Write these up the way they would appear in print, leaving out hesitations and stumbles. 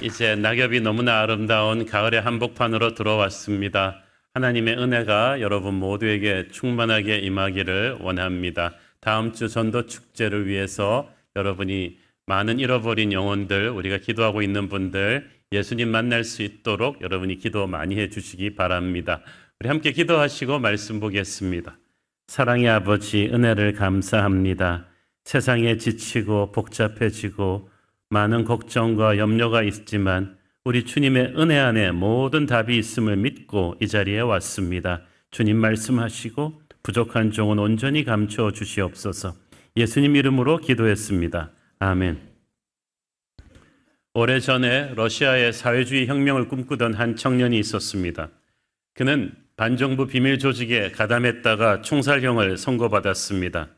이제 낙엽이 너무나 아름다운 가을의 한복판으로 들어왔습니다. 하나님의 은혜가 여러분 모두에게 충만하게 임하기를 원합니다. 다음 주 전도 축제를 위해서 여러분이 많은 잃어버린 영혼들, 우리가 기도하고 있는 분들 예수님 만날 수 있도록 여러분이 기도 많이 해주시기 바랍니다. 우리 함께 기도하시고 말씀 보겠습니다. 사랑의 아버지, 은혜를 감사합니다. 세상에 지치고 복잡해지고 많은 걱정과 염려가 있지만 우리 주님의 은혜 안에 모든 답이 있음을 믿고 이 자리에 왔습니다. 주님 말씀하시고 부족한 종은 온전히 감추어 주시옵소서. 예수님 이름으로 기도했습니다. 아멘. 오래전에 러시아의 사회주의 혁명을 꿈꾸던 한 청년이 있었습니다. 그는 반정부 비밀 조직에 가담했다가 총살형을 선고받았습니다.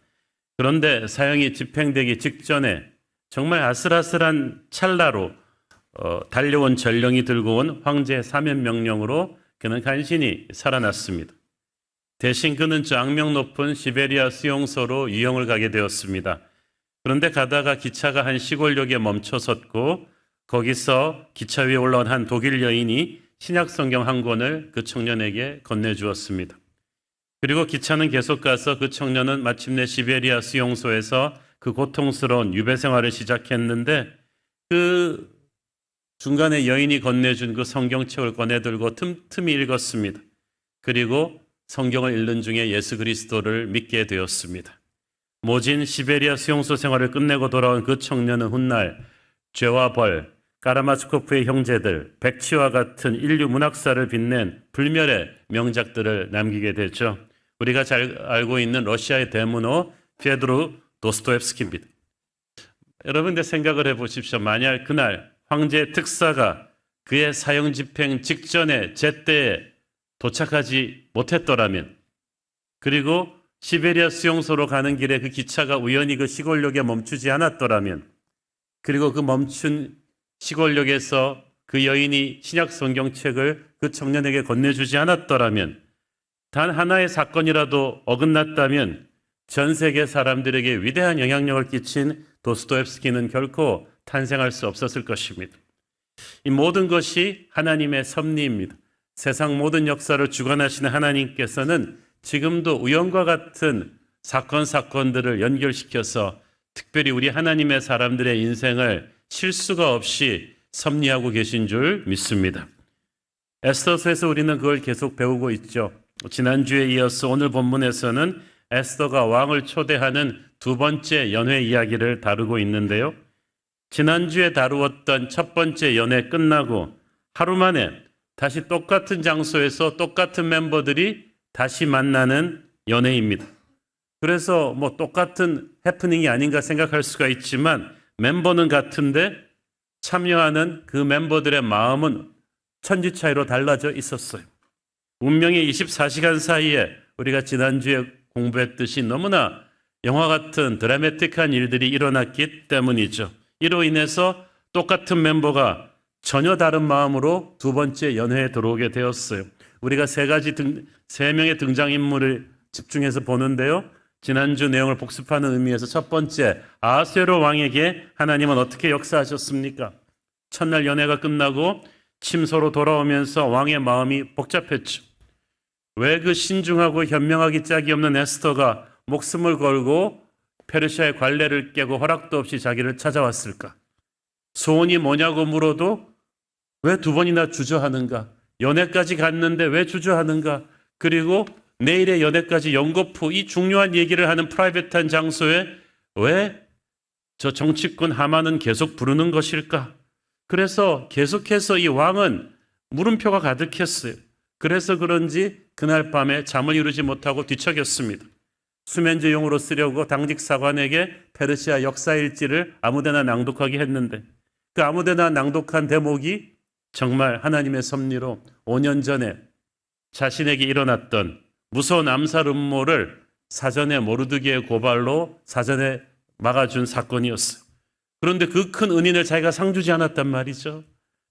그런데 사형이 집행되기 직전에 정말 아슬아슬한 찰나로 달려온 전령이 들고 온 황제 사면 명령으로 그는 간신히 살아났습니다. 대신 그는 저 악명 높은 시베리아 수용소로 유영을 가게 되었습니다. 그런데 가다가 기차가 한 시골역에 멈춰섰고 거기서 기차 위에 올라온 한 독일 여인이 신약 성경 한 권을 그 청년에게 건네주었습니다. 그리고 기차는 계속 가서 그 청년은 마침내 시베리아 수용소에서 그 고통스러운 유배 생활을 시작했는데 그 중간에 여인이 건네준 그 성경책을 꺼내들고 틈틈이 읽었습니다. 그리고 성경을 읽는 중에 예수 그리스도를 믿게 되었습니다. 모진 시베리아 수용소 생활을 끝내고 돌아온 그 청년은 훗날 죄와 벌, 까라마츠코프의 형제들, 백치와 같은 인류 문학사를 빛낸 불멸의 명작들을 남기게 되죠. 우리가 잘 알고 있는 러시아의 대문호 페드로 도스토옙스키입니다. 여러분들 생각을 해보십시오. 만약 그날 황제 특사가 그의 사형 집행 직전에 제때에 도착하지 못했더라면, 그리고 시베리아 수용소로 가는 길에 그 기차가 우연히 그 시골역에 멈추지 않았더라면, 그리고 그 멈춘 시골역에서 그 여인이 신약 성경책을 그 청년에게 건네주지 않았더라면, 단 하나의 사건이라도 어긋났다면 전 세계 사람들에게 위대한 영향력을 끼친 도스토옙스키는 결코 탄생할 수 없었을 것입니다. 이 모든 것이 하나님의 섭리입니다. 세상 모든 역사를 주관하시는 하나님께서는 지금도 우연과 같은 사건들을 연결시켜서 특별히 우리 하나님의 사람들의 인생을 실수가 없이 섭리하고 계신 줄 믿습니다. 에스더서에서 우리는 그걸 계속 배우고 있죠. 지난주에 이어서 오늘 본문에서는 에스더가 왕을 초대하는 두 번째 연회 이야기를 다루고 있는데요. 지난주에 다루었던 첫 번째 연회 끝나고 하루 만에 다시 똑같은 장소에서 똑같은 멤버들이 다시 만나는 연회입니다. 그래서 똑같은 해프닝이 아닌가 생각할 수가 있지만 멤버는 같은데 참여하는 그 멤버들의 마음은 천지 차이로 달라져 있었어요. 운명의 24시간 사이에 우리가 지난주에 공부했듯이 너무나 영화 같은 드라마틱한 일들이 일어났기 때문이죠. 이로 인해서 똑같은 멤버가 전혀 다른 마음으로 두 번째 연회에 들어오게 되었어요. 우리가 세 명의 등장인물을 집중해서 보는데요. 지난주 내용을 복습하는 의미에서 첫 번째, 아하스웨로 왕에게 하나님은 어떻게 역사하셨습니까? 첫날 연회가 끝나고 침소로 돌아오면서 왕의 마음이 복잡했죠. 왜 그 신중하고 현명하기 짝이 없는 에스더가 목숨을 걸고 페르시아의 관례를 깨고 허락도 없이 자기를 찾아왔을까? 소원이 뭐냐고 물어도 왜 두 번이나 주저하는가? 연회까지 갔는데 왜 주저하는가? 그리고 내일의 연회까지 연거푸 이 중요한 얘기를 하는 프라이빗한 장소에 왜 저 정치꾼 하만은 계속 부르는 것일까? 그래서 계속해서 이 왕은 물음표가 가득했어요. 그래서 그런지 그날 밤에 잠을 이루지 못하고 뒤척였습니다. 수면제용으로 쓰려고 당직 사관에게 페르시아 역사일지를 아무데나 낭독하게 했는데 그 아무데나 낭독한 대목이 정말 하나님의 섭리로 5년 전에 자신에게 일어났던 무서운 암살 음모를 사전에 모르드게의 고발로 사전에 막아준 사건이었어요. 그런데 그 큰 은인을 자기가 상주지 않았단 말이죠.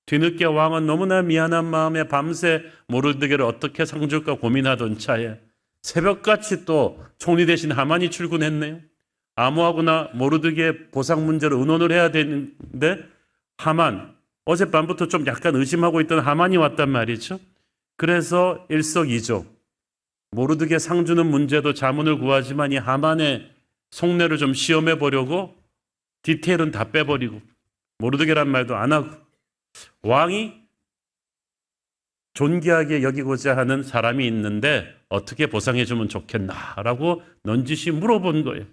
뒤늦게 왕은 너무나 미안한 마음에 밤새 모르드게를 어떻게 상줄까 고민하던 차에 새벽같이 또 총리 대신 하만이 출근했네요. 아모하고나 모르드게 보상 문제로 의논을 해야 되는데 하만 어젯밤부터 좀 약간 의심하고 있던 하만이 왔단 말이죠. 그래서 일석이조 모르드게 상 주는 문제도 자문을 구하지만 이 하만의 속내를 좀 시험해 보려고 디테일은 다 빼버리고 모르드게란 말도 안 하고 왕이 존귀하게 여기고자 하는 사람이 있는데 어떻게 보상해 주면 좋겠나라고 넌지시 물어본 거예요.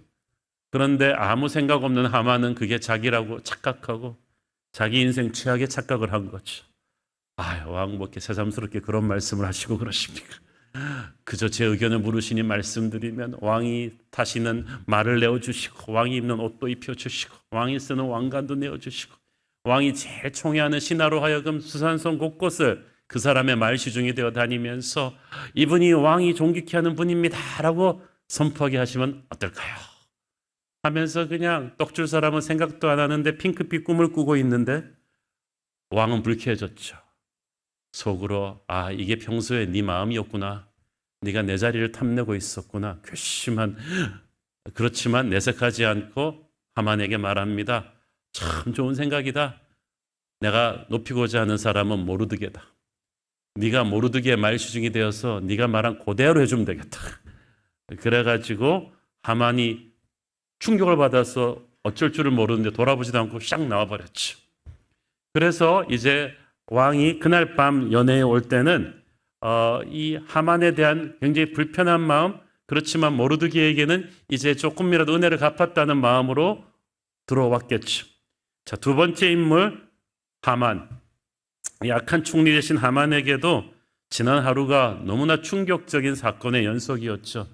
그런데 아무 생각 없는 하만은 그게 자기라고 착각하고 자기 인생 최악의 착각을 한 거죠. 왕 뭐 이렇게 새삼스럽게 그런 말씀을 하시고 그러십니까? 그저 제 의견을 물으시니 말씀드리면 왕이 타시는 말을 내어주시고 왕이 입는 옷도 입혀주시고 왕이 쓰는 왕관도 내어주시고 왕이 제일 총애하는 신하로 하여금 수산성 곳곳을 그 사람의 말시중이 되어 다니면서 이분이 왕이 존귀케 하는 분입니다 라고 선포하게 하시면 어떨까요? 하면서 그냥 떡줄 사람은 생각도 안 하는데 핑크빛 꿈을 꾸고 있는데 왕은 불쾌해졌죠. 속으로 이게 평소에 네 마음이었구나. 네가 내 자리를 탐내고 있었구나. 괘씸한 그렇지만 내색하지 않고 하만에게 말합니다. 참 좋은 생각이다. 내가 높이고자 하는 사람은 모르드게다. 네가 모르드게의 말시중이 되어서 네가 말한 그대로 해주면 되겠다. 그래가지고 하만이 충격을 받아서 어쩔 줄을 모르는데 돌아보지도 않고 샥 나와버렸죠. 그래서 이제 왕이 그날 밤 연회에 올 때는 이 하만에 대한 굉장히 불편한 마음, 그렇지만 모르드게에게는 이제 조금이라도 은혜를 갚았다는 마음으로 들어왔겠죠. 자, 두 번째 인물 하만. 약한 총리 되신 하만에게도 지난 하루가 너무나 충격적인 사건의 연속이었죠.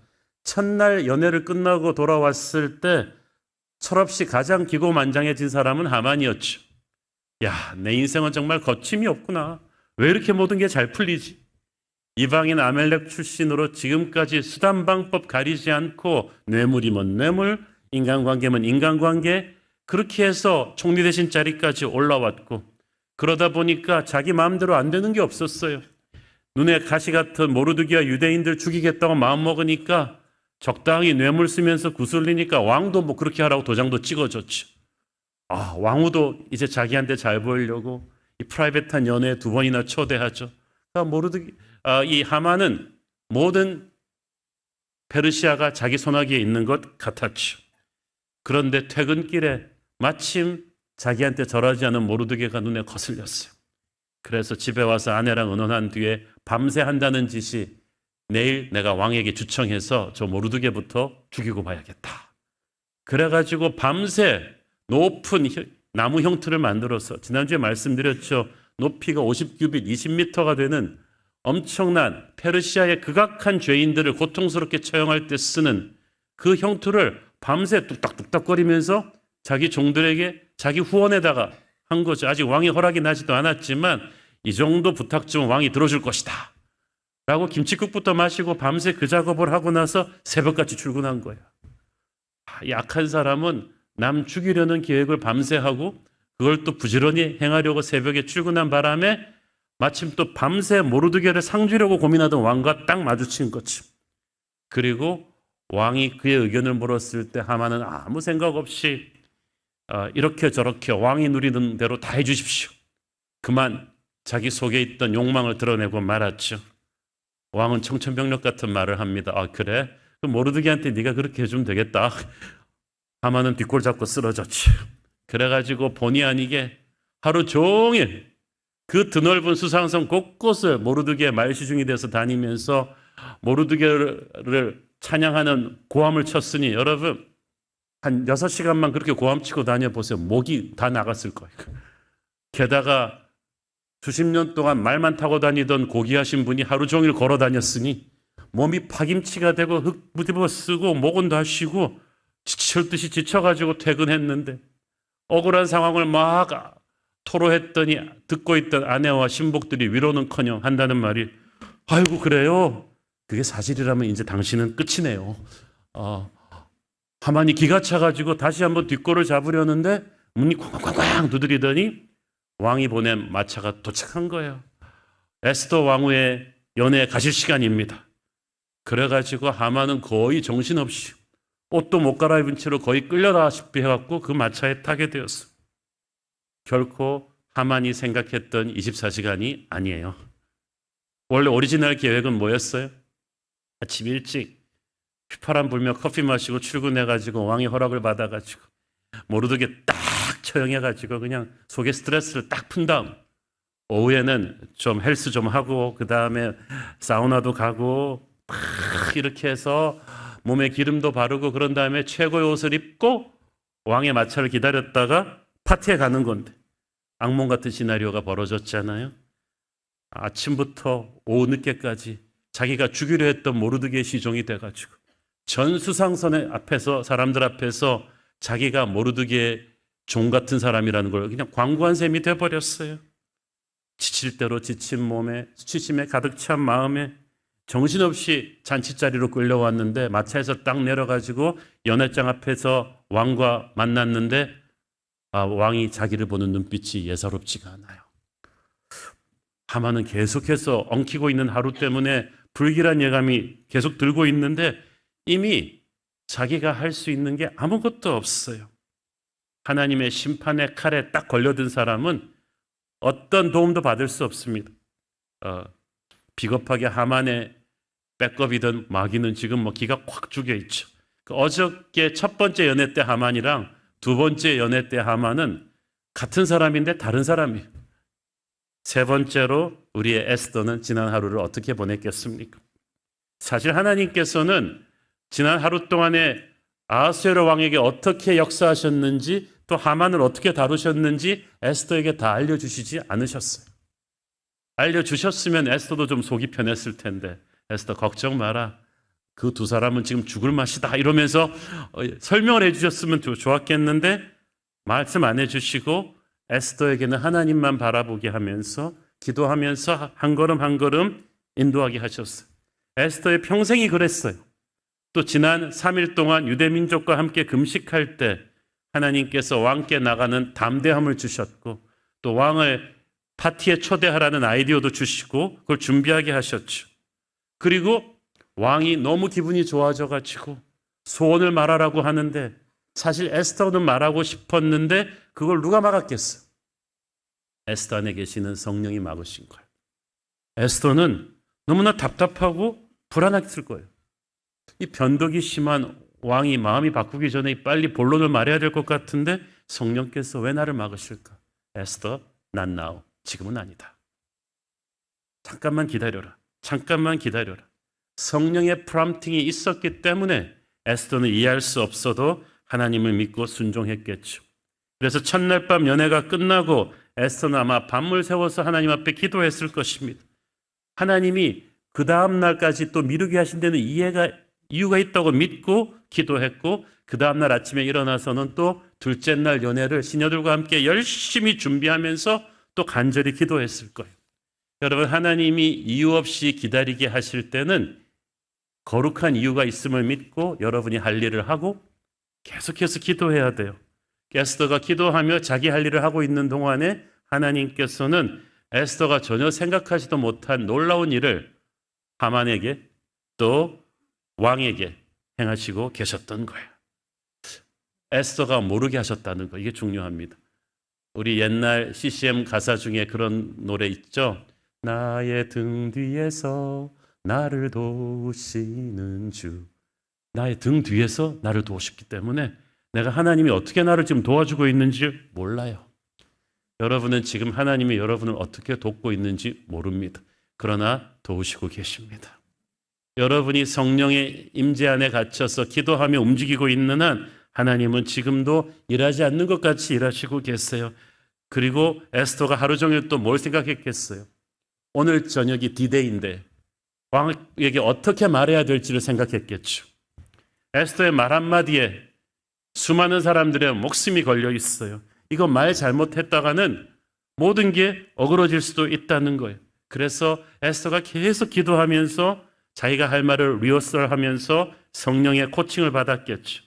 첫날 연회를 끝나고 돌아왔을 때 철없이 가장 기고만장해진 사람은 하만이었죠. 내 인생은 정말 거침이 없구나. 왜 이렇게 모든 게 잘 풀리지? 이방인 아멜렉 출신으로 지금까지 수단방법 가리지 않고 뇌물이면 뇌물, 인간관계면 인간관계, 그렇게 해서 총리 되신 자리까지 올라왔고 그러다 보니까 자기 마음대로 안 되는 게 없었어요. 눈에 가시 같은 모르드게와 유대인들 죽이겠다고 마음먹으니까 적당히 뇌물 쓰면서 구슬리니까 왕도 뭐 그렇게 하라고 도장도 찍어줬죠. 왕후도 이제 자기한테 잘 보이려고 이 프라이빗한 연회에 2번이나 초대하죠. 그러니까 이 하만은 모든 페르시아가 자기 손아귀에 있는 것 같았죠. 그런데 퇴근길에 마침 자기한테 절하지 않은 모르드게가 눈에 거슬렸어요. 그래서 집에 와서 아내랑 의논한 뒤에 밤새 한다는 짓이 내일 내가 왕에게 주청해서 저 모르드게부터 죽이고 봐야겠다. 그래가지고 밤새 높은 나무 형틀을 만들어서 지난주에 말씀드렸죠. 높이가 50규빗 20m가 되는 엄청난 페르시아의 극악한 죄인들을 고통스럽게 처형할 때 쓰는 그 형틀을 밤새 뚝딱뚝딱거리면서 자기 종들에게 자기 후원에다가 한 거죠. 아직 왕이 허락이 나지도 않았지만 이 정도 부탁 좀 왕이 들어줄 것이다 라고 김칫국부터 마시고 밤새 그 작업을 하고 나서 새벽같이 출근한 거예요. 약한 사람은 남 죽이려는 계획을 밤새 하고 그걸 또 부지런히 행하려고 새벽에 출근한 바람에 마침 또 밤새 모르드게를 상주려고 고민하던 왕과 딱 마주친 거지. 그리고 왕이 그의 의견을 물었을 때 하만은 아무 생각 없이 이렇게 저렇게 왕이 누리는 대로 다 해주십시오. 그만 자기 속에 있던 욕망을 드러내고 말았죠. 왕은 청천벽력 같은 말을 합니다. 그래? 그럼 모르드게한테 네가 그렇게 해주면 되겠다. 하만은 뒷골 잡고 쓰러졌지. 그래가지고 본의 아니게 하루 종일 그 드넓은 수상성 곳곳을 모르드게의 말시중이 돼서 다니면서 모르드게를 찬양하는 고함을 쳤으니 여러분 한 6시간만 그렇게 고함치고 다녀보세요. 목이 다 나갔을 거예요. 게다가 수십 년 동안 말만 타고 다니던 고귀하신 분이 하루 종일 걸어 다녔으니 몸이 파김치가 되고 흙 부디버 쓰고 목은 다 쉬고 지칠 듯이 지쳐가지고 퇴근했는데 억울한 상황을 막 토로했더니 듣고 있던 아내와 신복들이 위로는커녕 한다는 말이 아이고 그래요? 그게 사실이라면 이제 당신은 끝이네요. 하만이 기가 차가지고 다시 한번 뒷골을 잡으려는데 문이 쾅쾅쾅쾅 두드리더니 왕이 보낸 마차가 도착한 거예요. 에스더 왕후의 연회에 가실 시간입니다. 그래가지고 하만은 거의 정신없이 옷도 못 갈아입은 채로 거의 끌려다시피 해갖고 그 마차에 타게 되었어요. 결코 하만이 생각했던 24시간이 아니에요. 원래 오리지널 계획은 뭐였어요? 아침 일찍 휘파람 불며 커피 마시고 출근해가지고 왕의 허락을 받아가지고 모르드게 딱 처형해가지고 그냥 속에 스트레스를 딱 푼 다음 오후에는 좀 헬스 좀 하고 그 다음에 사우나도 가고 막 이렇게 해서 몸에 기름도 바르고 그런 다음에 최고의 옷을 입고 왕의 마차를 기다렸다가 파티에 가는 건데 악몽 같은 시나리오가 벌어졌잖아요. 아침부터 오후 늦게까지 자기가 죽이려 했던 모르드게의 시종이 돼가지고 전 수상선의 앞에서 사람들 앞에서 자기가 모르드게의 종 같은 사람이라는 걸 그냥 광고한 셈이 돼버렸어요. 지칠 대로 지친 몸에 수치심에 가득 찬 마음에 정신없이 잔치자리로 끌려왔는데 마차에서 딱 내려가지고 연회장 앞에서 왕과 만났는데 왕이 자기를 보는 눈빛이 예사롭지가 않아요. 하만은 계속해서 엉키고 있는 하루 때문에 불길한 예감이 계속 들고 있는데 이미 자기가 할 수 있는 게 아무것도 없어요. 하나님의 심판의 칼에 딱 걸려든 사람은 어떤 도움도 받을 수 없습니다. 비겁하게 하만의 백업이든 마귀는 지금 뭐 기가 콱 죽여 있죠. 어저께 첫 번째 연애 때 하만이랑 두 번째 연애 때 하만은 같은 사람인데 다른 사람이에요. 세 번째로 우리의 에스더는 지난 하루를 어떻게 보냈겠습니까? 사실 하나님께서는 지난 하루 동안에 아하수에로 왕에게 어떻게 역사하셨는지 또 하만을 어떻게 다루셨는지 에스더에게 다 알려주시지 않으셨어요. 알려주셨으면 에스더도 좀 속이 편했을 텐데 에스더 걱정 마라. 그 두 사람은 지금 죽을 맛이다 이러면서 설명을 해주셨으면 좋았겠는데 말씀 안 해주시고 에스더에게는 하나님만 바라보게 하면서 기도하면서 한 걸음 한 걸음 인도하게 하셨어요. 에스더의 평생이 그랬어요. 또 지난 3일 동안 유대민족과 함께 금식할 때 하나님께서 왕께 나가는 담대함을 주셨고 또 왕을 파티에 초대하라는 아이디어도 주시고 그걸 준비하게 하셨죠. 그리고 왕이 너무 기분이 좋아져가지고 소원을 말하라고 하는데 사실 에스더는 말하고 싶었는데 그걸 누가 막았겠어? 에스더 안에 계시는 성령이 막으신 거예요. 에스더는 너무나 답답하고 불안했을 거예요. 이 변덕이 심한 왕이 마음이 바꾸기 전에 빨리 본론을 말해야 될 것 같은데 성령께서 왜 나를 막으실까? 에스더, 난 나오. 지금은 아니다. 잠깐만 기다려라. 잠깐만 기다려라. 성령의 프롬프팅이 있었기 때문에 에스더는 이해할 수 없어도 하나님을 믿고 순종했겠죠. 그래서 첫날 밤 연회가 끝나고 에스더는 아마 밤을 새워서 하나님 앞에 기도했을 것입니다. 하나님이 그 다음 날까지 또 미루게 하신 데는 이유가 있다고 믿고 기도했고 그 다음 날 아침에 일어나서는 또 둘째 날 연회를 시녀들과 함께 열심히 준비하면서 또 간절히 기도했을 거예요. 여러분, 하나님이 이유 없이 기다리게 하실 때는 거룩한 이유가 있음을 믿고 여러분이 할 일을 하고 계속해서 기도해야 돼요. 에스더가 기도하며 자기 할 일을 하고 있는 동안에 하나님께서는 에스더가 전혀 생각하지도 못한 놀라운 일을 하만에게 또 왕에게 행하시고 계셨던 거예요. 에스더가 모르게 하셨다는 거, 이게 중요합니다. 우리 옛날 CCM 가사 중에 그런 노래 있죠. 나의 등 뒤에서 나를 도우시는 주. 나의 등 뒤에서 나를 도우셨기 때문에 내가 하나님이 어떻게 나를 지금 도와주고 있는지 몰라요. 여러분은 지금 하나님이 여러분을 어떻게 돕고 있는지 모릅니다. 그러나 도우시고 계십니다. 여러분이 성령의 임재 안에 갇혀서 기도하며 움직이고 있는 한 하나님은 지금도 일하지 않는 것 같이 일하시고 계세요. 그리고 에스더가 하루 종일 또 뭘 생각했겠어요? 오늘 저녁이 디데이인데 왕에게 어떻게 말해야 될지를 생각했겠죠. 에스더의 말 한마디에 수많은 사람들의 목숨이 걸려 있어요. 이거 말 잘못했다가는 모든 게 어그러질 수도 있다는 거예요. 그래서 에스더가 계속 기도하면서 자기가 할 말을 리허설하면서 성령의 코칭을 받았겠죠.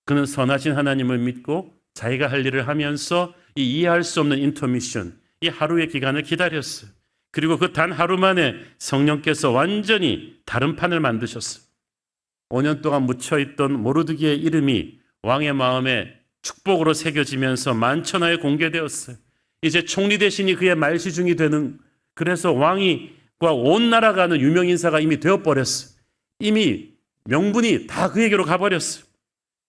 그는 선하신 하나님을 믿고 자기가 할 일을 하면서 이 이해할 수 없는 인터미션, 이 하루의 기간을 기다렸어요. 그리고 그 단 하루 만에 성령께서 완전히 다른 판을 만드셨어요. 5년 동안 묻혀있던 모르드게의 이름이 왕의 마음에 축복으로 새겨지면서 만천하에 공개되었어요. 이제 총리 대신이 그의 말시중이 되는, 그래서 왕이과 온 나라가 아는 유명 인사가 이미 되어버렸어. 이미 명분이 다 그에게로 가버렸어.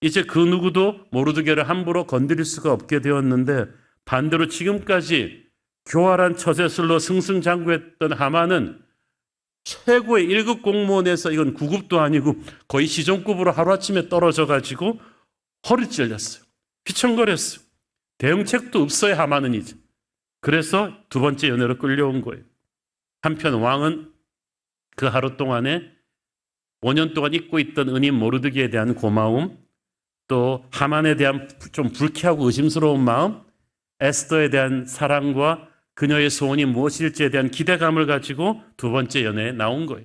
이제 그 누구도 모르드게를 함부로 건드릴 수가 없게 되었는데, 반대로 지금까지 교활한 처세술로 승승장구했던 하만은 최고의 1급 공무원에서 이건 9급도 아니고 거의 시정급으로 하루아침에 떨어져 가지고 허리 찔렸어요. 휘청거렸어요. 대응책도 없어요, 하만은 이제. 그래서 두 번째 연애로 끌려온 거예요. 한편 왕은 그 하루 동안에 5년 동안 잊고 있던 은인 모르드게에 대한 고마움, 또 하만에 대한 좀 불쾌하고 의심스러운 마음, 에스더에 대한 사랑과 그녀의 소원이 무엇일지에 대한 기대감을 가지고 두 번째 연애에 나온 거예요.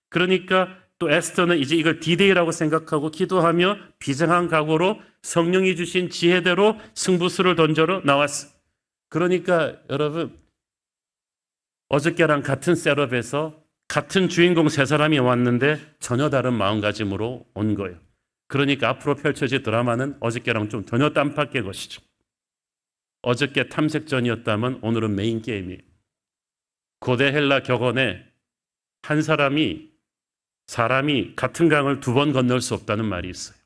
그러니까 또 에스더는 이제 이걸 디데이라고 생각하고 기도하며 비장한 각오로 성령이 주신 지혜대로 승부수를 던져러 나왔어. 그러니까 여러분, 어저께랑 같은 셋업에서 같은 주인공 세 사람이 왔는데 전혀 다른 마음가짐으로 온 거예요. 그러니까 앞으로 펼쳐질 드라마는 어저께랑 좀 전혀 딴판의 것이죠. 어저께 탐색전이었다면 오늘은 메인 게임이에요. 고대 헬라 격언에 한 사람이 같은 강을 두 번 건널 수 없다는 말이 있어요.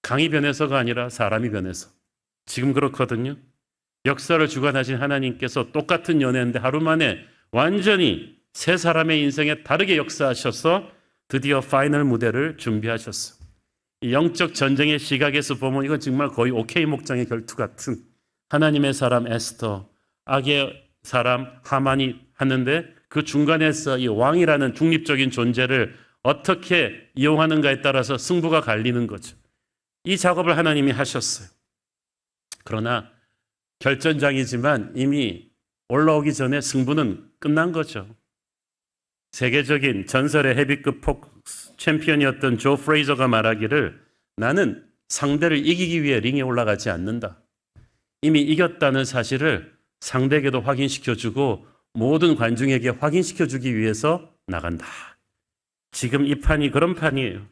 강이 변해서가 아니라 사람이 변해서. 지금 그렇거든요. 역사를 주관하신 하나님께서 똑같은 연애인데 하루 만에 완전히 세 사람의 인생에 다르게 역사하셔서 드디어 파이널 무대를 준비하셨어. 영적 전쟁의 시각에서 보면 이건 정말 거의 오케이 목장의 결투 같은, 하나님의 사람 에스더, 악의 사람 하만이 하는데 그 중간에서 이 왕이라는 중립적인 존재를 어떻게 이용하는가에 따라서 승부가 갈리는 거죠. 이 작업을 하나님이 하셨어요. 그러나 결전장이지만 이미 올라오기 전에 승부는 끝난 거죠. 세계적인 전설의 헤비급 복스 챔피언이었던 조 프레이저가 말하기를, 나는 상대를 이기기 위해 링에 올라가지 않는다. 이미 이겼다는 사실을 상대에게도 확인시켜주고 모든 관중에게 확인시켜주기 위해서 나간다. 지금 이 판이 그런 판이에요.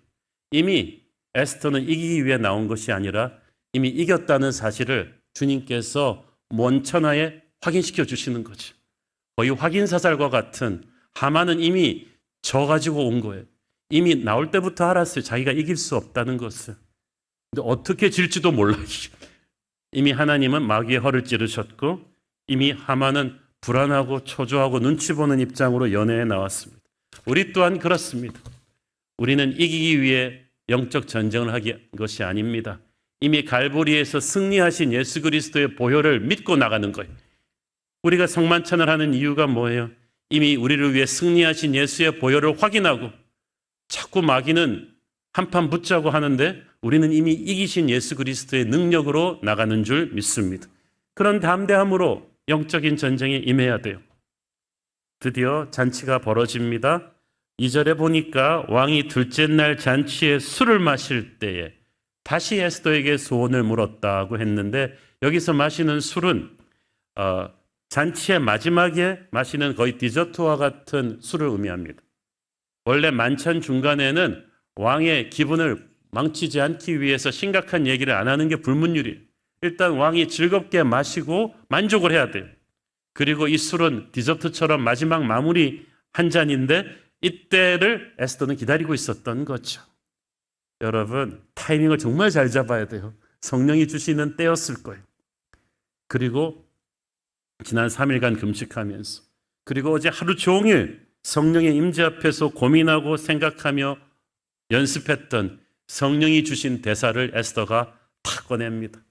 이미 에스더는 이기기 위해 나온 것이 아니라 이미 이겼다는 사실을 주님께서 먼 천하에 확인시켜 주시는 거죠. 거의 확인사살과 같은, 하만은 이미 져가지고 온 거예요. 이미 나올 때부터 알았어요. 자기가 이길 수 없다는 것을. 근데 어떻게 질지도 몰라요. 이미 하나님은 마귀의 허를 찌르셨고 이미 하만은 불안하고 초조하고 눈치 보는 입장으로 연애에 나왔습니다. 우리 또한 그렇습니다. 우리는 이기기 위해 영적 전쟁을 하기 것이 아닙니다. 이미 갈보리에서 승리하신 예수 그리스도의 보혈을 믿고 나가는 거예요. 우리가 성만찬을 하는 이유가 뭐예요? 이미 우리를 위해 승리하신 예수의 보혈을 확인하고, 자꾸 마귀는 한판 붙자고 하는데 우리는 이미 이기신 예수 그리스도의 능력으로 나가는 줄 믿습니다. 그런 담대함으로 영적인 전쟁에 임해야 돼요. 드디어 잔치가 벌어집니다. 2절에 보니까 왕이 둘째 날 잔치에 술을 마실 때에 다시 에스더에게 소원을 물었다고 했는데, 여기서 마시는 술은 잔치의 마지막에 마시는 거의 디저트와 같은 술을 의미합니다. 원래 만찬 중간에는 왕의 기분을 망치지 않기 위해서 심각한 얘기를 안 하는 게 불문율이에요. 일단 왕이 즐겁게 마시고 만족을 해야 돼요. 그리고 이 술은 디저트처럼 마지막 마무리 한 잔인데 이때를 에스더는 기다리고 있었던 거죠. 여러분, 타이밍을 정말 잘 잡아야 돼요. 성령이 주시는 때였을 거예요. 그리고 지난 3일간 금식하면서, 그리고 어제 하루 종일 성령의 임재 앞에서 고민하고 생각하며 연습했던 성령이 주신 대사를 에스더가 탁 꺼냅니다.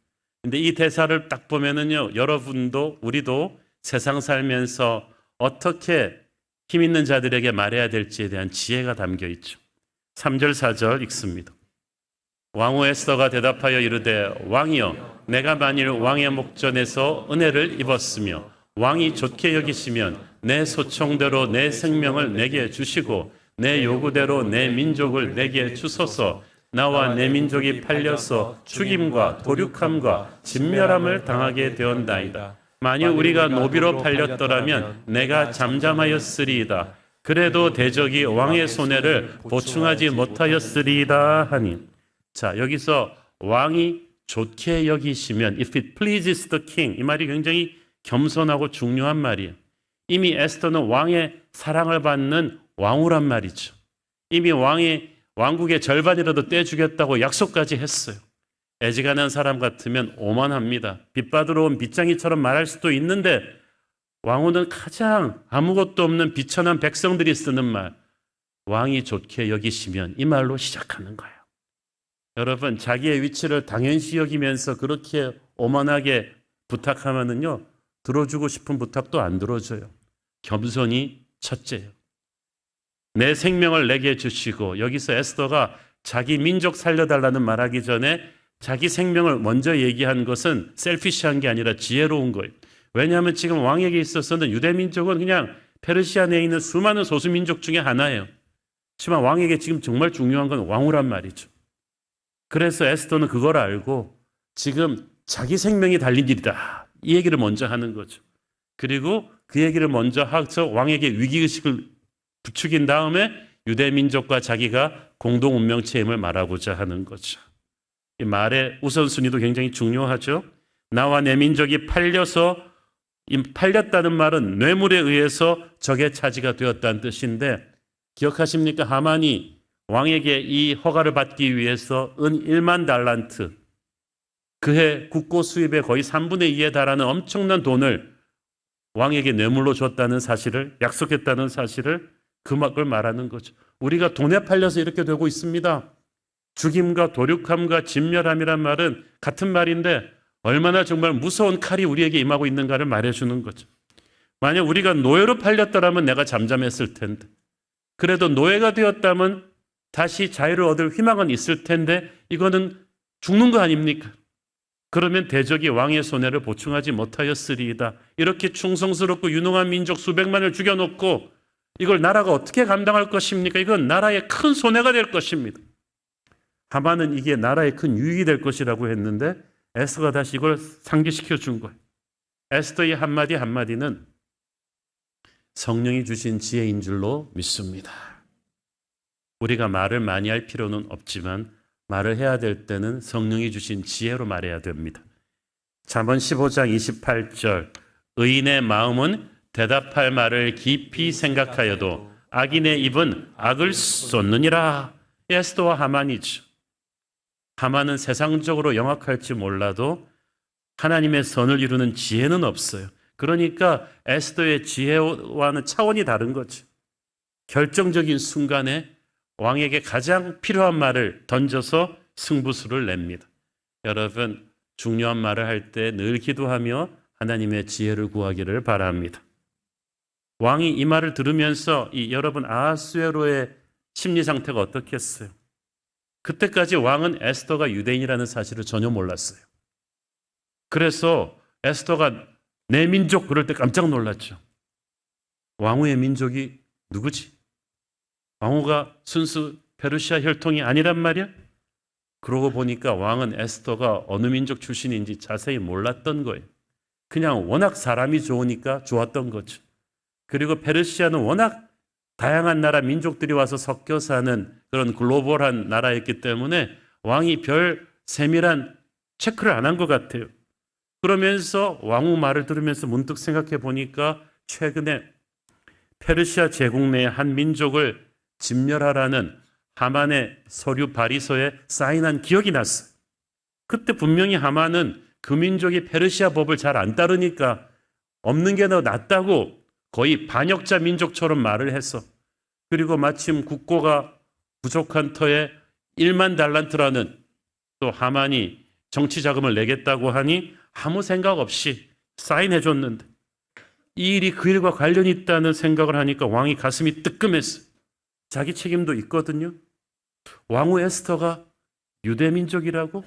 근데 이 대사를 딱 보면은요, 여러분도 우리도 세상 살면서 어떻게 힘 있는 자들에게 말해야 될지에 대한 지혜가 담겨 있죠. 3절 4절 읽습니다. 왕후 에스더가 대답하여 이르되, 왕이여, 내가 만일 왕의 목전에서 은혜를 입었으며 왕이 좋게 여기시면 내 소청대로 내 생명을 내게 주시고 내 요구대로 내 민족을 내게 주소서. 나와 내 민족이 팔려서 죽임과 도륙함과 진멸함을 당하게 되었나이다. 만일 우리가 노비로 팔렸더라면 내가 잠잠하였으리이다. 그래도 대적이 왕의 손해를 보충하지 못하였으리이다 하니. 자, 여기서 왕이 좋게 여기시면, if it pleases the king, 이 말이 굉장히 겸손하고 중요한 말이에요. 이미 에스더는 왕의 사랑을 받는 왕후란 말이죠. 이미 왕국의 절반이라도 떼주겠다고 약속까지 했어요. 애지간한 사람 같으면 오만합니다. 빚받으러 온 빚쟁이처럼 말할 수도 있는데 왕후는 가장 아무것도 없는 비천한 백성들이 쓰는 말, 왕이 좋게 여기시면, 이 말로 시작하는 거예요. 여러분, 자기의 위치를 당연시 여기면서 그렇게 오만하게 부탁하면은요, 들어주고 싶은 부탁도 안 들어줘요. 겸손이 첫째예요. 내 생명을 내게 주시고, 여기서 에스더가 자기 민족 살려달라는 말하기 전에 자기 생명을 먼저 얘기한 것은 셀피시한 게 아니라 지혜로운 거예요. 왜냐하면 지금 왕에게 있어서는 유대 민족은 그냥 페르시아 내에 있는 수많은 소수 민족 중에 하나예요. 하지만 왕에게 지금 정말 중요한 건 왕후란 말이죠. 그래서 에스더는 그걸 알고 지금 자기 생명이 달린 일이다, 이 얘기를 먼저 하는 거죠. 그리고 그 얘기를 먼저 하서 왕에게 위기의식을 부추긴 다음에 유대 민족과 자기가 공동 운명체임을 말하고자 하는 거죠. 이 말의 우선순위도 굉장히 중요하죠. 나와 내 민족이 팔렸다는 말은 뇌물에 의해서 적의 차지가 되었다는 뜻인데, 기억하십니까? 하만이 왕에게 이 허가를 받기 위해서 은 1만 달란트, 그해 국고 수입의 거의 3분의 2에 달하는 엄청난 돈을 왕에게 뇌물로 줬다는 사실을, 약속했다는 사실을, 그걸 말하는 거죠. 우리가 돈에 팔려서 이렇게 되고 있습니다. 죽임과 도륙함과 진멸함이란 말은 같은 말인데 얼마나 정말 무서운 칼이 우리에게 임하고 있는가를 말해주는 거죠. 만약 우리가 노예로 팔렸더라면 내가 잠잠했을 텐데, 그래도 노예가 되었다면 다시 자유를 얻을 희망은 있을 텐데 이거는 죽는 거 아닙니까? 그러면 대적이 왕의 손해를 보충하지 못하였으리이다. 이렇게 충성스럽고 유능한 민족 수백만을 죽여놓고 이걸 나라가 어떻게 감당할 것입니까? 이건 나라의 큰 손해가 될 것입니다. 하만은 이게 나라의 큰 유익이 될 것이라고 했는데 에스더가 다시 이걸 상기시켜 준 거예요. 에스더의 한마디 한마디는 성령이 주신 지혜인 줄로 믿습니다. 우리가 말을 많이 할 필요는 없지만 말을 해야 될 때는 성령이 주신 지혜로 말해야 됩니다. 잠언 15장 28절, 의인의 마음은 대답할 말을 깊이 생각하여도 악인의 입은 악을 쏟느니라. 에스더와 하만이죠. 하만은 세상적으로 영악할지 몰라도 하나님의 선을 이루는 지혜는 없어요. 그러니까 에스더의 지혜와는 차원이 다른 거죠. 결정적인 순간에 왕에게 가장 필요한 말을 던져서 승부수를 냅니다. 여러분, 중요한 말을 할 때 늘 기도하며 하나님의 지혜를 구하기를 바랍니다. 왕이 이 말을 들으면서 여러분 아하수에로의 심리 상태가 어떻겠어요? 그때까지 왕은 에스더가 유대인이라는 사실을 전혀 몰랐어요. 그래서 에스더가 내 민족 그럴 때 깜짝 놀랐죠. 왕후의 민족이 누구지? 왕후가 순수 페르시아 혈통이 아니란 말이야? 그러고 보니까 왕은 에스더가 어느 민족 출신인지 자세히 몰랐던 거예요. 그냥 워낙 사람이 좋으니까 좋았던 거죠. 그리고 페르시아는 워낙 다양한 나라 민족들이 와서 섞여 사는 그런 글로벌한 나라였기 때문에 왕이 별 세밀한 체크를 안 한 것 같아요. 그러면서 왕후 말을 들으면서 문득 생각해 보니까 최근에 페르시아 제국 내의 한 민족을 진멸하라는 하만의 서류 발의서에 사인한 기억이 났어요. 그때 분명히 하만은 그 민족이 페르시아 법을 잘 안 따르니까 없는 게 더 낫다고 거의 반역자 민족처럼 말을 했어. 그리고 마침 국고가 부족한 터에 1만 달란트라는 또 하만이 정치 자금을 내겠다고 하니 아무 생각 없이 사인해 줬는데 이 일이 그 일과 관련이 있다는 생각을 하니까 왕이 가슴이 뜨끔했어요. 자기 책임도 있거든요. 왕후 에스더가 유대 민족이라고?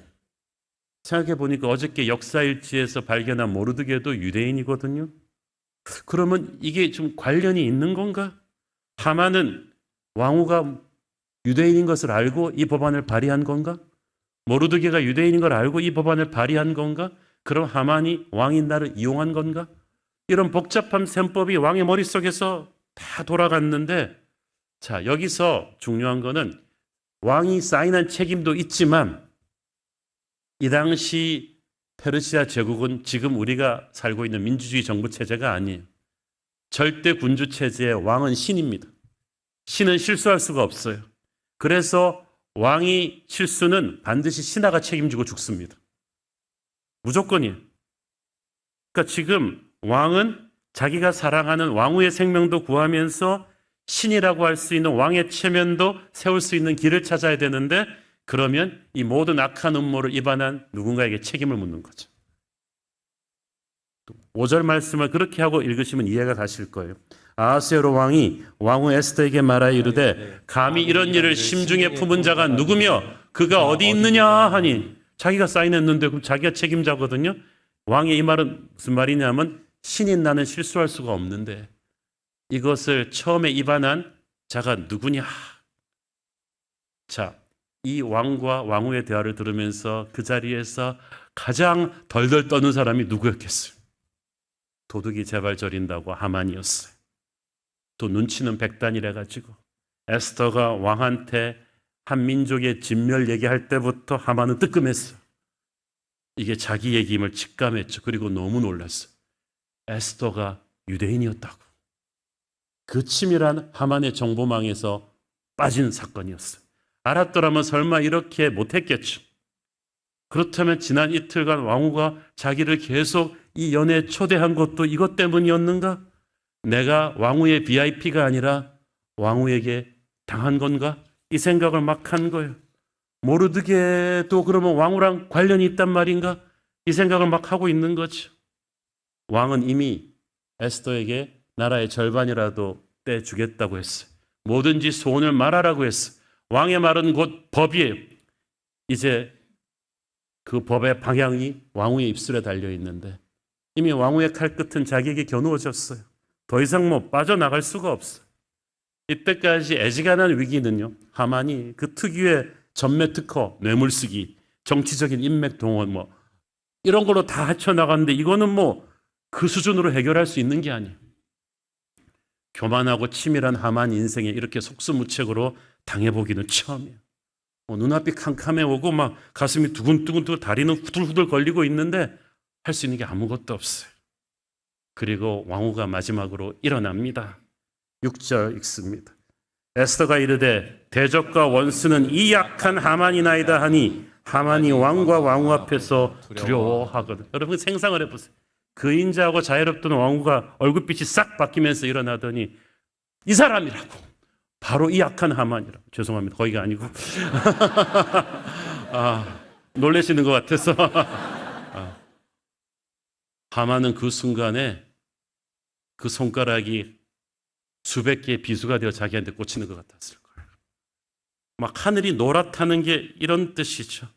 생각해 보니까 어저께 역사일지에서 발견한 모르드게도 유대인이거든요. 그러면 이게 좀 관련이 있는 건가? 하만은 왕후가 유대인인 것을 알고 이 법안을 발의한 건가? 모르드게가 유대인인 걸 알고 이 법안을 발의한 건가? 그럼 하만이 왕인 나를 이용한 건가? 이런 복잡한 셈법이 왕의 머릿속에서 다 돌아갔는데, 자, 여기서 중요한 거는 왕이 사인한 책임도 있지만 이 당시 페르시아 제국은 지금 우리가 살고 있는 민주주의 정부 체제가 아니에요. 절대 군주 체제의 왕은 신입니다. 신은 실수할 수가 없어요. 그래서 왕이 실수는 반드시 신하가 책임지고 죽습니다. 무조건이에요. 그러니까 지금 왕은 자기가 사랑하는 왕후의 생명도 구하면서 신이라고 할 수 있는 왕의 체면도 세울 수 있는 길을 찾아야 되는데, 그러면 이 모든 악한 음모를 입안한 누군가에게 책임을 묻는 거죠. 5절 말씀을 그렇게 하고 읽으시면 이해가 가실 거예요. 아하스웨로 왕이 왕후 에스더에게 말하여 이르되 감히 이런 일을 심중에 품은 자가 누구며 그가 어디 있느냐 하니, 자기가 사인했는데 그럼 자기가 책임자거든요. 왕의 이 말은 무슨 말이냐면, 신인 나는 실수할 수가 없는데 이것을 처음에 입안한 자가 누구냐. 자, 이 왕과 왕후의 대화를 들으면서 그 자리에서 가장 덜덜 떠는 사람이 누구였겠어요? 도둑이 제발 저린다고 하만이었어요. 또 눈치는 백단이라 가지고 에스더가 왕한테 한 민족의 진멸 얘기할 때부터 하만은 뜨끔했어요. 이게 자기 얘기임을 직감했죠. 그리고 너무 놀랐어요. 에스더가 유대인이었다고. 그 치밀한 하만의 정보망에서 빠진 사건이었어요. 알았더라면 설마 이렇게 못했겠죠. 그렇다면 지난 이틀간 왕후가 자기를 계속 이 연애에 초대한 것도 이것 때문이었는가? 내가 왕후의 VIP가 아니라 왕후에게 당한 건가? 이 생각을 막 한 거예요. 모르드게도 그러면 왕후랑 관련이 있단 말인가? 이 생각을 막 하고 있는 거죠. 왕은 이미 에스더에게 나라의 절반이라도 떼주겠다고 했어요. 뭐든지 소원을 말하라고 했어요. 왕의 말은 곧 법이에요. 이제 그 법의 방향이 왕후의 입술에 달려 있는데 이미 왕후의 칼끝은 자기에게 겨누어졌어요. 더 이상 빠져나갈 수가 없어요. 이때까지 애지간한 위기는요, 하만이 그 특유의 전매 특허, 뇌물쓰기, 정치적인 인맥 동원 이런 걸로 다 헤쳐나갔는데, 이거는 그 수준으로 해결할 수 있는 게 아니에요. 교만하고 치밀한 하만 인생에 이렇게 속수무책으로 당해보기는 처음이에요. 눈앞이 캄캄해 오고 가슴이 두근두근, 다리는 후들후들 걸리고 있는데 할 수 있는 게 아무것도 없어요. 그리고 왕후가 마지막으로 일어납니다. 6절 읽습니다. 에스더가 이르되 대적과 원수는 이 약한 하만이나이다 하니 하만이 왕과 왕후 앞에서 두려워하거든. 여러분 생상을 해보세요. 그인자하고 자유롭던 왕후가 얼굴빛이 싹 바뀌면서 일어나더니 이 사람이라고, 바로 이 약한 하만이라고. 죄송합니다. 거기가 아니고 놀라시는 것 같아서 하만은 그 순간에 그 손가락이 수백 개의 비수가 되어 자기한테 꽂히는 것 같았을 거예요. 하늘이 노랗다는 게 이런 뜻이죠.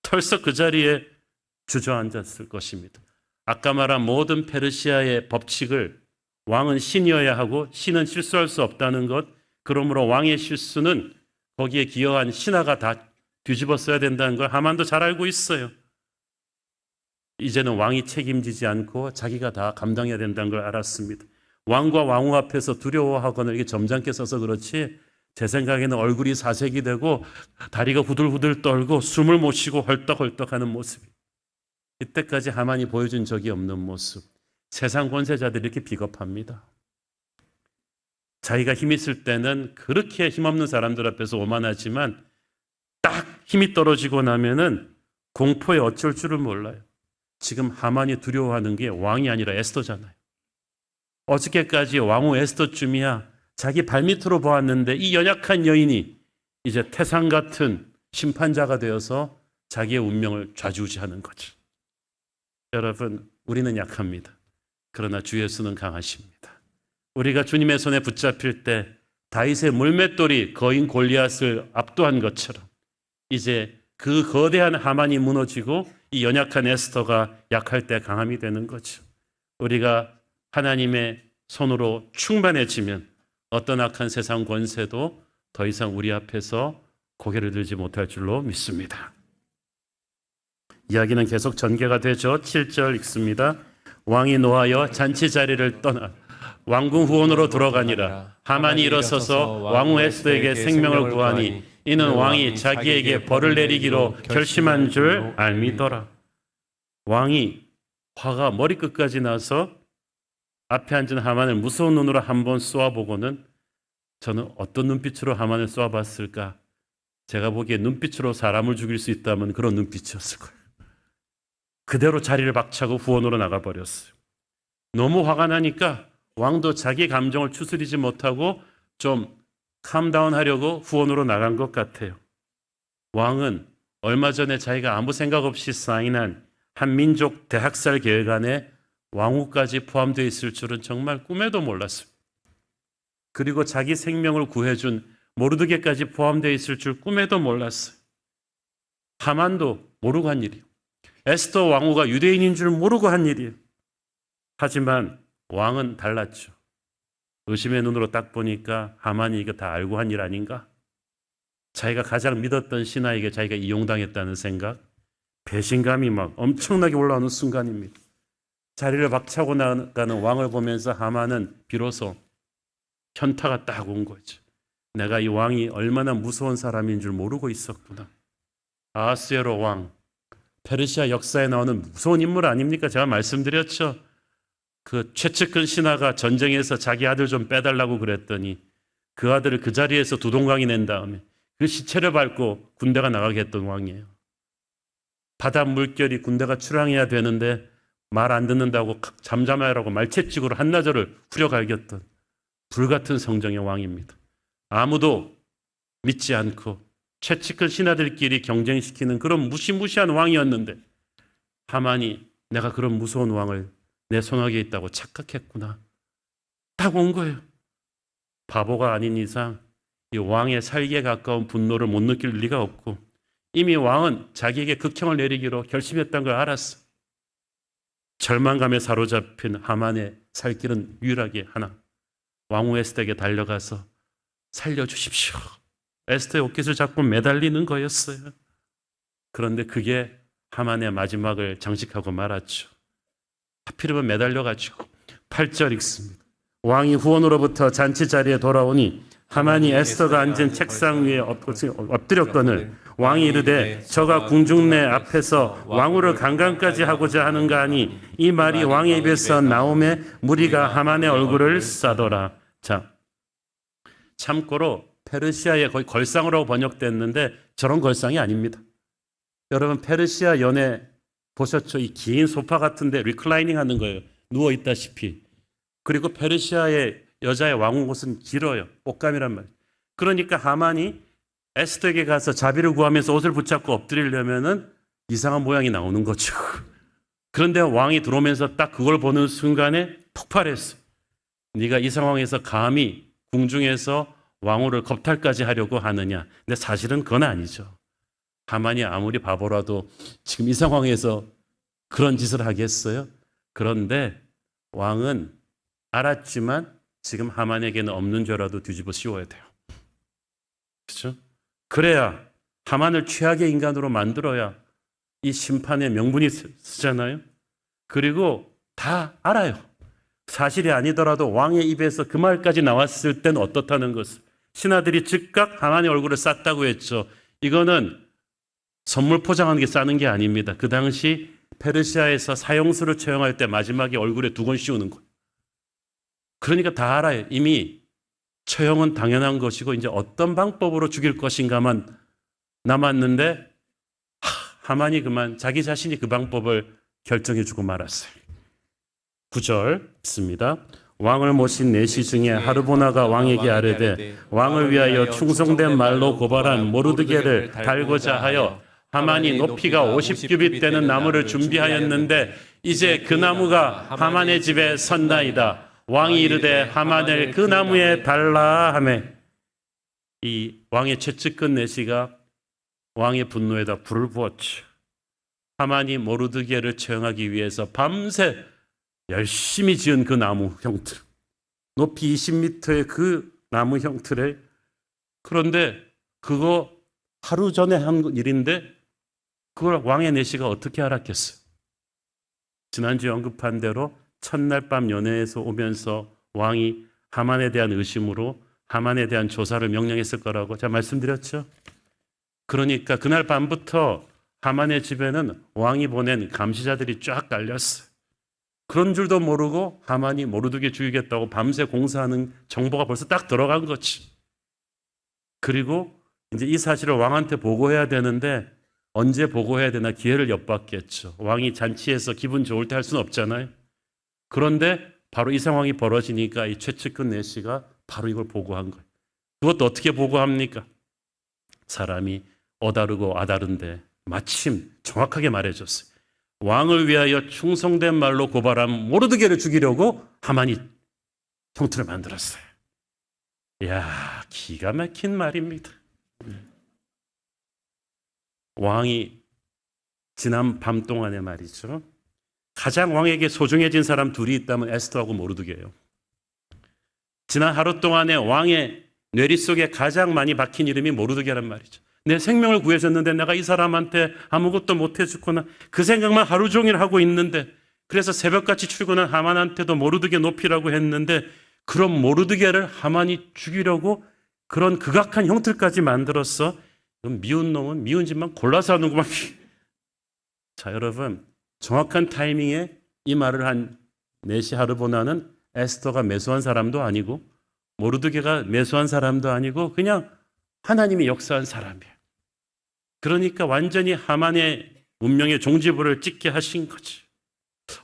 털썩 그 자리에 주저앉았을 것입니다. 아까 말한 모든 페르시아의 법칙을 왕은 신이어야 하고 신은 실수할 수 없다는 것, 그러므로 왕의 실수는 거기에 기여한 신하가 다 뒤집어 써야 된다는 걸 하만도 잘 알고 있어요. 이제는 왕이 책임지지 않고 자기가 다 감당해야 된다는 걸 알았습니다. 왕과 왕후 앞에서 두려워하거나 이게 점잖게 써서 그렇지, 제 생각에는 얼굴이 사색이 되고 다리가 후들후들 떨고 숨을 못 쉬고 헐떡헐떡하는 모습이, 이때까지 하만이 보여준 적이 없는 모습. 세상 권세자들이 이렇게 비겁합니다. 자기가 힘 있을 때는 그렇게 힘없는 사람들 앞에서 오만하지만 딱 힘이 떨어지고 나면은 공포에 어쩔 줄을 몰라요. 지금 하만이 두려워하는 게 왕이 아니라 에스더잖아요. 어저께까지 왕후 에스더쯤이야 자기 발밑으로 보았는데 이 연약한 여인이 이제 태산 같은 심판자가 되어서 자기의 운명을 좌지우지하는 거죠. 여러분, 우리는 약합니다. 그러나 주 예수는 강하십니다. 우리가 주님의 손에 붙잡힐 때 다윗의 물맷돌이 거인 골리앗을 압도한 것처럼 이제 그 거대한 하만이 무너지고 이 연약한 에스더가 약할 때 강함이 되는 거죠. 우리가 하나님의 손으로 충만해지면 어떤 악한 세상 권세도 더 이상 우리 앞에서 고개를 들지 못할 줄로 믿습니다. 이야기는 계속 전개가 되죠. 7절 읽습니다. 왕이 노하여 잔치 자리를 떠나 왕궁 후원으로 들어가니라. 하만이 일어서서 왕후 에스더에게 생명을 구하니 이는 왕이 자기에게 벌을 내리기로 결심한 줄 알미더라. 왕이 화가 머리끝까지 나서 앞에 앉은 하만을 무서운 눈으로 한번 쏘아보고는 저는 어떤 눈빛으로 하만을 쏘아봤을까? 제가 보기에 눈빛으로 사람을 죽일 수 있다면 그런 눈빛이었을 거예요. 그대로 자리를 박차고 후원으로 나가버렸어요. 너무 화가 나니까 왕도 자기 감정을 추스리지 못하고 좀 캄다운 하려고 후원으로 나간 것 같아요. 왕은 얼마 전에 자기가 아무 생각 없이 사인한 한민족 대학살 계획안에 왕후까지 포함되어 있을 줄은 정말 꿈에도 몰랐어요. 그리고 자기 생명을 구해준 모르드게까지 포함되어 있을 줄 꿈에도 몰랐어요. 하만도 모르고 한 일이에요. 에스더 왕후가 유대인인 줄 모르고 한 일이에요. 하지만 왕은 달랐죠. 의심의 눈으로 딱 보니까 하만이 이거 다 알고 한 일 아닌가? 자기가 가장 믿었던 신하에게 자기가 이용당했다는 생각, 배신감이 막 엄청나게 올라오는 순간입니다. 자리를 박차고 나가는 왕을 보면서 하만은 비로소 현타가 딱 온 거죠. 내가 이 왕이 얼마나 무서운 사람인 줄 모르고 있었구나. 아하스웨로 왕, 페르시아 역사에 나오는 무서운 인물 아닙니까? 제가 말씀드렸죠. 그 최측근 신하가 전쟁에서 자기 아들 좀 빼달라고 그랬더니 그 아들을 그 자리에서 두동강이 낸 다음에 그 시체를 밟고 군대가 나가게 했던 왕이에요. 바다 물결이 군대가 출항해야 되는데 말 안 듣는다고 잠잠하라고 말채찍으로 한나절을 후려갈겼던 불같은 성정의 왕입니다. 아무도 믿지 않고 최측근 신하들끼리 경쟁시키는 그런 무시무시한 왕이었는데 하만이 내가 그런 무서운 왕을 내 손아귀에 있다고 착각했구나. 딱 온 거예요. 바보가 아닌 이상 이 왕의 살기에 가까운 분노를 못 느낄 리가 없고 이미 왕은 자기에게 극형을 내리기로 결심했던 걸 알았어. 절망감에 사로잡힌 하만의 살 길은 유일하게 하나. 왕후 에스더에게 달려가서 살려주십시오. 에스더의 옷깃을 잡고 매달리는 거였어요. 그런데 그게 하만의 마지막을 장식하고 말았죠. 하필이면 매달려가지고 8절 읽습니다. 왕이 후원으로부터 잔치 자리에 돌아오니 하만이 에스더가 앉은 책상 위에 엎드렸거늘 왕이 이르되 저가 궁중내 앞에서 왕후를 강간까지 하고자 하는가 하니 이 말이 왕의 입에서 나오매 무리가 하만의 얼굴을 싸더라. 자, 참고로 페르시아의 거의 걸상으로 번역됐는데 저런 걸상이 아닙니다. 여러분 페르시아 연애 보셨죠? 이 긴 소파 같은데 리클라이닝 하는 거예요. 누워 있다시피. 그리고 페르시아의 여자의 왕후 옷은 길어요. 옷감이란 말이에요. 그러니까 하만이 에스더에게 가서 자비를 구하면서 옷을 붙잡고 엎드리려면은 이상한 모양이 나오는 거죠. 그런데 왕이 들어오면서 딱 그걸 보는 순간에 폭발했어요. 네가 이 상황에서 감히 궁중에서 왕후를 겁탈까지 하려고 하느냐. 근데 사실은 그건 아니죠. 하만이 아무리 바보라도 지금 이 상황에서 그런 짓을 하겠어요? 그런데 왕은 알았지만 지금 하만에게는 없는 죄라도 뒤집어 씌워야 돼요. 그렇죠? 그래야 하만을 최악의 인간으로 만들어야 이 심판의 명분이 쓰잖아요. 그리고 다 알아요. 사실이 아니더라도 왕의 입에서 그 말까지 나왔을 땐 어떻다는 것을. 신하들이 즉각 하만의 얼굴을 쌌다고 했죠. 이거는 선물 포장하는 게 싸는 게 아닙니다. 그 당시 페르시아에서 사형수를 처형할 때 마지막에 얼굴에 2건 씌우는 거예요. 그러니까 다 알아요. 이미 처형은 당연한 것이고 이제 어떤 방법으로 죽일 것인가만 남았는데 하만이 그만 자기 자신이 그 방법을 결정해주고 말았어요. 9절 있습니다. 왕을 모신 내시 중에 하르보나가 왕에게 아뢰되 왕을 위하여 충성된 말로 고발한 모르드게를 달고자 하여 하만이 높이가 50규빗 되는 나무를 준비하였는데 이제 그 나무가 하만의 집에 선나이다. 왕이 이르되 하만을 그 나무에 달라 하매 이 왕의 최측근 내시가 왕의 분노에다 불을 부었죠. 하만이 모르드게를 처형하기 위해서 밤새 열심히 지은 그 나무 형틀, 높이 20m의 그 나무 형틀에 그런데 그거 하루 전에 한 일인데 그걸 왕의 내시가 어떻게 알았겠어요? 지난주에 언급한 대로 첫날 밤 연회에서 오면서 왕이 하만에 대한 의심으로 하만에 대한 조사를 명령했을 거라고 제가 말씀드렸죠. 그러니까 그날 밤부터 하만의 집에는 왕이 보낸 감시자들이 쫙 깔렸어요. 그런 줄도 모르고 하만이 모르드게 죽이겠다고 밤새 공사하는 정보가 벌써 딱 들어간 거지. 그리고 이제 이 사실을 왕한테 보고해야 되는데 언제 보고해야 되나 기회를 엿봤겠죠. 왕이 잔치에서 기분 좋을 때 할 수는 없잖아요. 그런데 바로 이 상황이 벌어지니까 이 최측근 내시가 바로 이걸 보고한 거예요. 그것도 어떻게 보고합니까? 사람이 어다르고 아다른데 마침 정확하게 말해줬어요. 왕을 위하여 충성된 말로 고발한 모르드게를 죽이려고 하만이 형틀을 만들었어요. 이야, 기가 막힌 말입니다. 왕이 지난 밤 동안의 말이죠. 가장 왕에게 소중해진 사람 둘이 있다면 에스더하고 모르드게예요. 지난 하루 동안에 왕의 뇌리 속에 가장 많이 박힌 이름이 모르드게란 말이죠. 내 생명을 구해줬는데 내가 이 사람한테 아무것도 못 해줬구나. 그 생각만 하루 종일 하고 있는데, 그래서 새벽같이 출근한 하만한테도 모르드게 높이라고 했는데, 그런 모르드게를 하만이 죽이려고 그런 극악한 형틀까지 만들었어. 미운 놈은 미운 짓만 골라서 하는구만. 자, 여러분, 정확한 타이밍에 이 말을 한 네시 하르보나는 에스더가 매수한 사람도 아니고 모르드게가 매수한 사람도 아니고 그냥 하나님이 역사한 사람이에요. 그러니까 완전히 하만의 운명의 종지부를 찍게 하신 거지.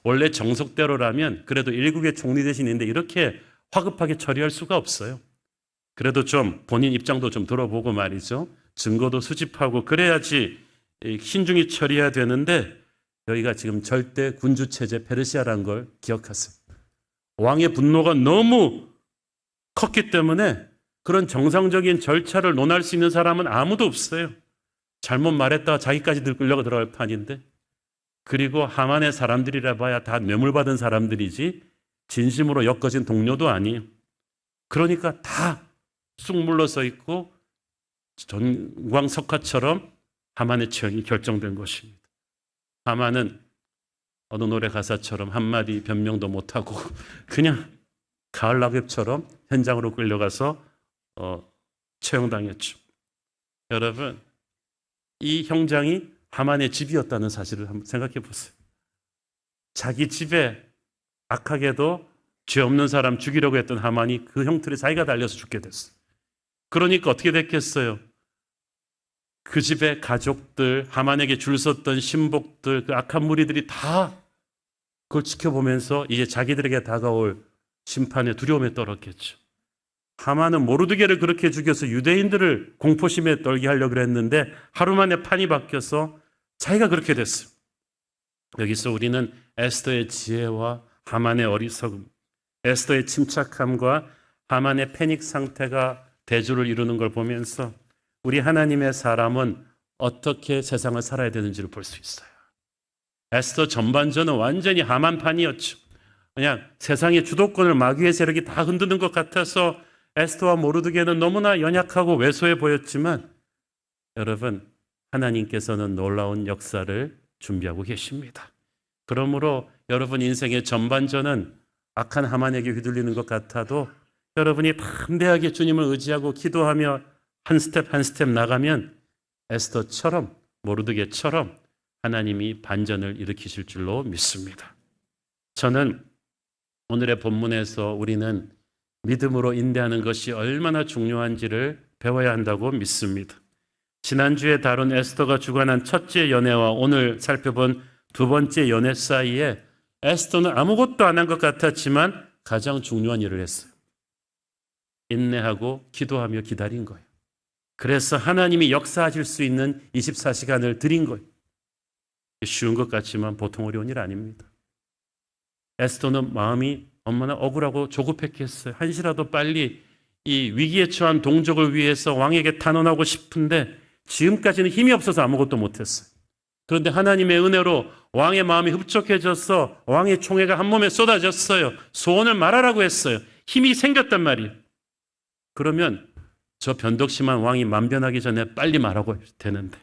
원래 정석대로라면 그래도 일국의 총리 대신인데 이렇게 화급하게 처리할 수가 없어요. 그래도 좀 본인 입장도 좀 들어보고 말이죠. 증거도 수집하고 그래야지 신중히 처리해야 되는데, 여기가 지금 절대 군주체제 페르시아라는 걸 기억하세요. 왕의 분노가 너무 컸기 때문에 그런 정상적인 절차를 논할 수 있는 사람은 아무도 없어요. 잘못 말했다가 자기까지 끌려가 들어갈 판인데, 그리고 하만의 사람들이라 봐야 다 뇌물받은 사람들이지 진심으로 엮어진 동료도 아니에요. 그러니까 다 쑥 물러서 있고 전광석화처럼 하만의 처형이 결정된 것입니다. 하만은 어느 노래 가사처럼 한마디 변명도 못하고 그냥 가을 낙엽처럼 현장으로 끌려가서 처형당했죠. 여러분, 이 형장이 하만의 집이었다는 사실을 한번 생각해 보세요. 자기 집에 악하게도 죄 없는 사람 죽이려고 했던 하만이 그 형틀에 자기가 달려서 죽게 됐어요. 그러니까 어떻게 됐겠어요? 그 집의 가족들, 하만에게 줄 섰던 신복들, 그 악한 무리들이 다 그걸 지켜보면서 이제 자기들에게 다가올 심판의 두려움에 떨었겠죠. 하만은 모르드게를 그렇게 죽여서 유대인들을 공포심에 떨게 하려고 했는데 하루 만에 판이 바뀌어서 자기가 그렇게 됐어요. 여기서 우리는 에스더의 지혜와 하만의 어리석음, 에스더의 침착함과 하만의 패닉 상태가 대조를 이루는 걸 보면서 우리 하나님의 사람은 어떻게 세상을 살아야 되는지를 볼 수 있어요. 에스더 전반전은 완전히 하만판이었죠. 그냥 세상의 주도권을 마귀의 세력이 다 흔드는 것 같아서 에스더와 모르드게는 너무나 연약하고 왜소해 보였지만, 여러분, 하나님께서는 놀라운 역사를 준비하고 계십니다. 그러므로 여러분 인생의 전반전은 악한 하만에게 휘둘리는 것 같아도 여러분이 담대하게 주님을 의지하고 기도하며 한 스텝 한 스텝 나가면 에스더처럼 모르드게처럼 하나님이 반전을 일으키실 줄로 믿습니다. 저는 오늘의 본문에서 우리는 믿음으로 인내하는 것이 얼마나 중요한지를 배워야 한다고 믿습니다. 지난주에 다룬 에스더가 주관한 첫째 연애와 오늘 살펴본 두 번째 연애 사이에 에스더는 아무것도 안 한 것 같았지만 가장 중요한 일을 했어요. 인내하고 기도하며 기다린 거예요. 그래서 하나님이 역사하실 수 있는 24시간을 드린 거예요. 쉬운 것 같지만 보통 어려운 일 아닙니다. 에스더는 마음이 얼마나 억울하고 조급했겠어요. 한시라도 빨리 이 위기에 처한 동족을 위해서 왕에게 탄원하고 싶은데 지금까지는 힘이 없어서 아무것도 못했어요. 그런데 하나님의 은혜로 왕의 마음이 흡족해져서 왕의 총애가 한 몸에 쏟아졌어요. 소원을 말하라고 했어요. 힘이 생겼단 말이에요. 그러면 저 변덕심한 왕이 만변하기 전에 빨리 말하고 되는데,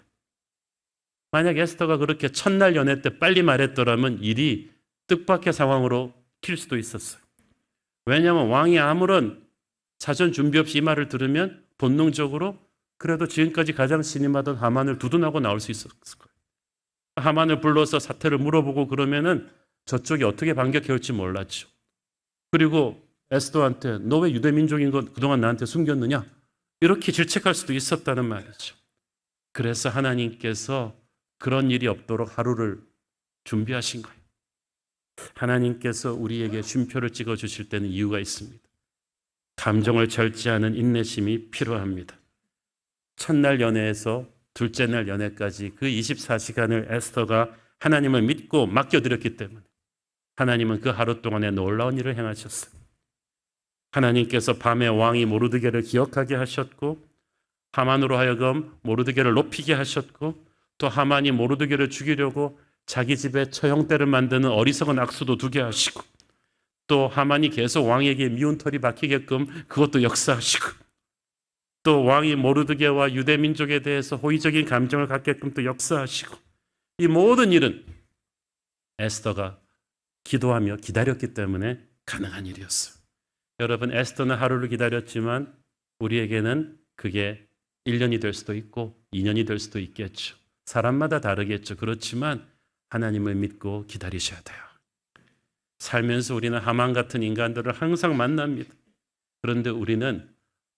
만약 에스더가 그렇게 첫날 연애 때 빨리 말했더라면 일이 뜻밖의 상황으로 튈 수도 있었어요. 왜냐하면 왕이 아무런 사전 준비 없이 이 말을 들으면 본능적으로 그래도 지금까지 가장 신임하던 하만을 두둔하고 나올 수 있었을 거예요. 하만을 불러서 사태를 물어보고 그러면은 저쪽이 어떻게 반격해 올지 몰랐죠. 그리고 에스더한테 너 왜 유대 민족인 건 그동안 나한테 숨겼느냐? 이렇게 질책할 수도 있었다는 말이죠. 그래서 하나님께서 그런 일이 없도록 하루를 준비하신 거예요. 하나님께서 우리에게 쉼표를 찍어주실 때는 이유가 있습니다. 감정을 절제하는 인내심이 필요합니다. 첫날 연애에서 둘째 날 연애까지 그 24시간을 에스더가 하나님을 믿고 맡겨드렸기 때문에 하나님은 그 하루 동안에 놀라운 일을 행하셨어요. 하나님께서 밤에 왕이 모르드게를 기억하게 하셨고 하만으로 하여금 모르드게를 높이게 하셨고 또 하만이 모르드게를 죽이려고 자기 집에 처형대를 만드는 어리석은 악수도 두게 하시고 또 하만이 계속 왕에게 미운 털이 박히게끔 그것도 역사하시고 또 왕이 모르드게와 유대 민족에 대해서 호의적인 감정을 갖게끔 또 역사하시고 이 모든 일은 에스더가 기도하며 기다렸기 때문에 가능한 일이었어요. 여러분, 에스더는 하루를 기다렸지만 우리에게는 그게 1년이 될 수도 있고 2년이 될 수도 있겠죠. 사람마다 다르겠죠. 그렇지만 하나님을 믿고 기다리셔야 돼요. 살면서 우리는 하만 같은 인간들을 항상 만납니다. 그런데 우리는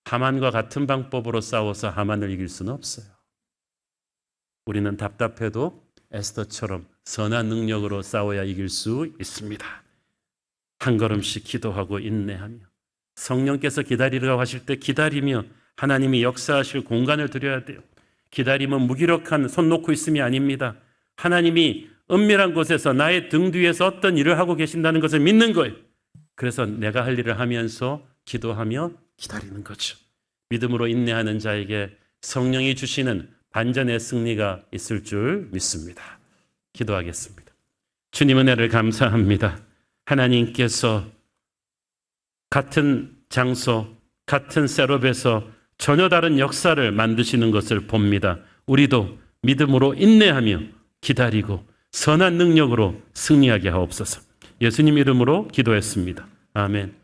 하만과 같은 방법으로 싸워서 하만을 이길 수는 없어요. 우리는 답답해도 에스더처럼 선한 능력으로 싸워야 이길 수 있습니다. 한 걸음씩 기도하고 인내하며 성령께서 기다리라고 하실 때 기다리며 하나님이 역사하실 공간을 드려야 돼요. 기다림은 무기력한 손 놓고 있음이 아닙니다. 하나님이 은밀한 곳에서 나의 등 뒤에서 어떤 일을 하고 계신다는 것을 믿는 거예요. 그래서 내가 할 일을 하면서 기도하며 기다리는 거죠. 믿음으로 인내하는 자에게 성령이 주시는 반전의 승리가 있을 줄 믿습니다. 기도하겠습니다. 주님 은혜를 감사합니다. 하나님께서 같은 장소, 같은 셋업에서 전혀 다른 역사를 만드시는 것을 봅니다. 우리도 믿음으로 인내하며 기다리고 선한 능력으로 승리하게 하옵소서. 예수님 이름으로 기도했습니다. 아멘.